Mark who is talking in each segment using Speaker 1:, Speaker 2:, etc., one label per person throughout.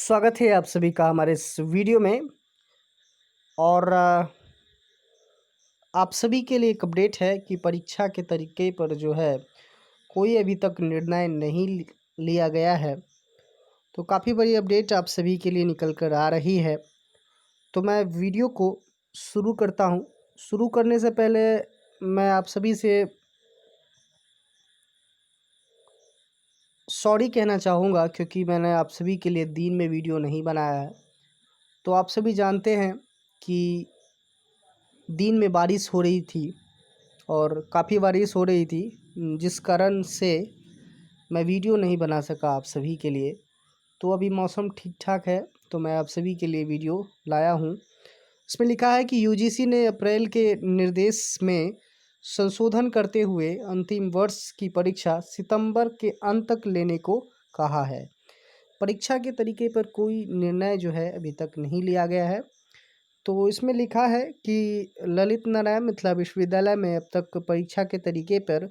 Speaker 1: स्वागत है आप सभी का हमारे इस वीडियो में। और आप सभी के लिए एक अपडेट है कि परीक्षा के तरीके पर जो है कोई अभी तक निर्णय नहीं लिया गया है। तो काफ़ी बड़ी अपडेट आप सभी के लिए निकल कर आ रही है। तो मैं वीडियो को शुरू करता हूं। शुरू करने से पहले मैं आप सभी से सॉरी कहना चाहूँगा, क्योंकि मैंने आप सभी के लिए दिन में वीडियो नहीं बनाया है। तो आप सभी जानते हैं कि दिन में बारिश हो रही थी और काफ़ी बारिश हो रही थी, जिस कारण से मैं वीडियो नहीं बना सका आप सभी के लिए। तो अभी मौसम ठीक ठाक है, तो मैं आप सभी के लिए वीडियो लाया हूँ। इसमें लिखा है कि यूजीसी ने अप्रैल के निर्देश में संशोधन करते हुए अंतिम वर्ष की परीक्षा सितंबर के अंत तक लेने को कहा है। परीक्षा के तरीके पर कोई निर्णय जो है अभी तक नहीं लिया गया है। तो इसमें लिखा है कि ललित नारायण मिथिला विश्वविद्यालय में अब तक परीक्षा के तरीके पर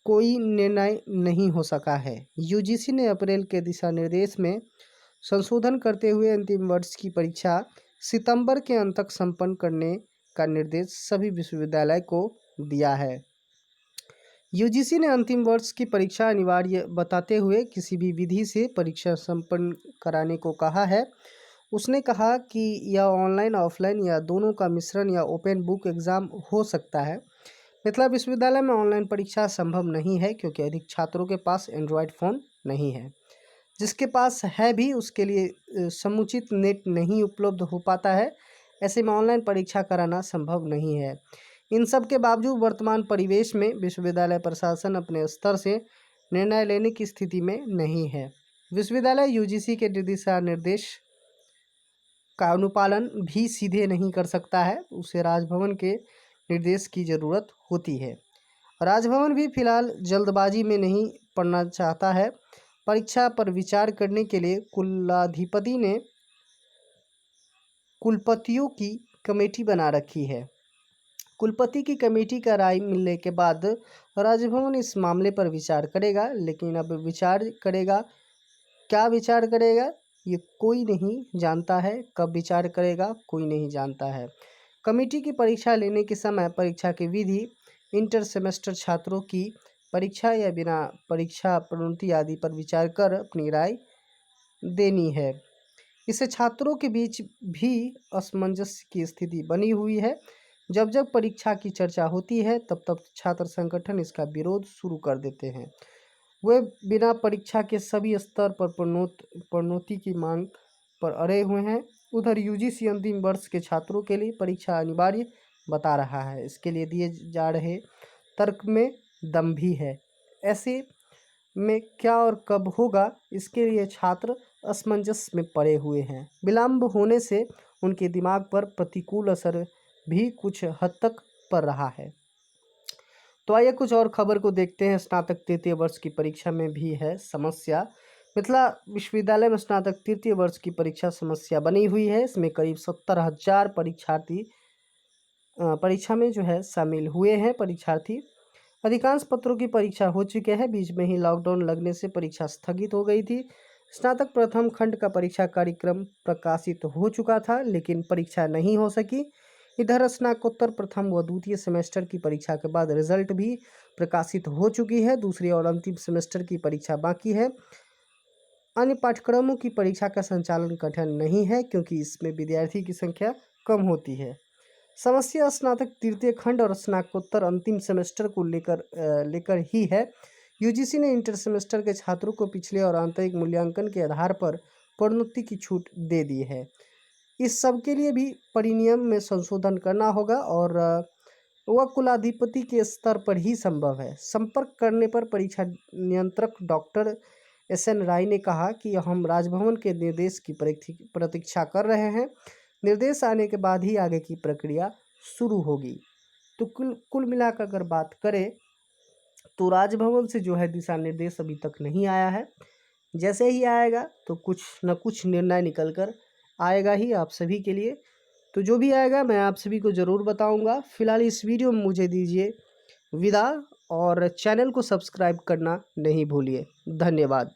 Speaker 1: कोई निर्णय नहीं हो सका है। यूजीसी ने अप्रैल के दिशा निर्देश में संशोधन करते हुए अंतिम वर्ष की परीक्षा सितंबर के अंत तक संपन्न करने का निर्देश सभी विश्वविद्यालय को दिया है। यूजीसी ने अंतिम वर्ष की परीक्षा अनिवार्य बताते हुए किसी भी विधि से परीक्षा संपन्न कराने को कहा है। उसने कहा कि यह ऑनलाइन ऑफलाइन या दोनों का मिश्रण या ओपन बुक एग्ज़ाम हो सकता है। मिथिला विश्वविद्यालय में ऑनलाइन परीक्षा संभव नहीं है क्योंकि अधिक छात्रों के पास एंड्रॉयड फ़ोन नहीं है। जिसके पास है भी उसके लिए समुचित नेट नहीं उपलब्ध हो पाता है। ऐसे में ऑनलाइन परीक्षा कराना संभव नहीं है। इन सब के बावजूद वर्तमान परिवेश में विश्वविद्यालय प्रशासन अपने स्तर से निर्णय लेने की स्थिति में नहीं है। विश्वविद्यालय यूजीसी के दिशा निर्देश का अनुपालन भी सीधे नहीं कर सकता है, उसे राजभवन के निर्देश की ज़रूरत होती है। राजभवन भी फिलहाल जल्दबाजी में नहीं पड़ना चाहता है। परीक्षा पर विचार करने के लिए कुलाधिपति ने कुलपतियों की कमेटी बना रखी है। कुलपति की कमेटी का राय मिलने के बाद राजभवन इस मामले पर विचार करेगा, लेकिन अब विचार करेगा, क्या विचार करेगा ये कोई नहीं जानता है। कब विचार करेगा कोई नहीं जानता है। कमेटी की परीक्षा लेने के समय परीक्षा की विधि, इंटर सेमेस्टर छात्रों की परीक्षा या बिना परीक्षा प्रोन्नति आदि पर विचार कर अपनी राय देनी है। इससे छात्रों के बीच भी असमंजस की स्थिति बनी हुई है। जब जब परीक्षा की चर्चा होती है तब तब छात्र संगठन इसका विरोध शुरू कर देते हैं। वे बिना परीक्षा के सभी स्तर पर प्रोन्नति की मांग पर अड़े हुए हैं। उधर यूजीसी अंतिम वर्ष के छात्रों के लिए परीक्षा अनिवार्य बता रहा है। इसके लिए दिए जा रहे तर्क में दम भी है। ऐसे में क्या और कब होगा, इसके लिए छात्र असमंजस में पड़े हुए हैं। विलंब होने से उनके दिमाग पर प्रतिकूल असर भी कुछ हद तक पड़ रहा है। तो आइए कुछ और खबर को देखते हैं। स्नातक तृतीय वर्ष की परीक्षा में भी है समस्या। मिथिला विश्वविद्यालय में स्नातक तृतीय वर्ष की परीक्षा समस्या बनी हुई है। इसमें करीब 70,000 परीक्षार्थी परीक्षा में जो है शामिल हुए हैं। परीक्षार्थी अधिकांश पत्रों की परीक्षा हो चुके हैं। बीच में ही लॉकडाउन लगने से परीक्षा स्थगित हो गई थी। स्नातक प्रथम खंड का परीक्षा कार्यक्रम प्रकाशित हो चुका था, लेकिन परीक्षा नहीं हो सकी। इधर स्नातकोत्तर प्रथम व द्वितीय सेमेस्टर की परीक्षा के बाद रिजल्ट भी प्रकाशित हो चुकी है। दूसरी और अंतिम सेमेस्टर की परीक्षा बाकी है। अन्य पाठ्यक्रमों की परीक्षा का संचालन कठिन नहीं है क्योंकि इसमें विद्यार्थी की संख्या कम होती है। समस्या स्नातक तृतीय खंड और स्नातकोत्तर अंतिम सेमेस्टर को लेकर ही है। यूजीसी ने इंटर सेमेस्टर के छात्रों को पिछले और आंतरिक मूल्यांकन के आधार पर प्रोन्नति की छूट दे दी है। इस सब के लिए भी परिनियम में संशोधन करना होगा और वह कुलाधिपति के स्तर पर ही संभव है। संपर्क करने पर परीक्षा नियंत्रक डॉक्टर SN राय ने कहा कि हम राजभवन के निर्देश की प्रतीक्षा कर रहे हैं। निर्देश आने के बाद ही आगे की प्रक्रिया शुरू होगी। तो कुल मिलाकर अगर बात करें तो राजभवन से जो है दिशा निर्देश अभी तक नहीं आया है। जैसे ही आएगा तो कुछ न कुछ निर्णय निकल कर आएगा ही आप सभी के लिए। तो जो भी आएगा मैं आप सभी को ज़रूर बताऊंगा। फिलहाल इस वीडियो में मुझे दीजिए विदा और चैनल को सब्सक्राइब करना नहीं भूलिए। धन्यवाद।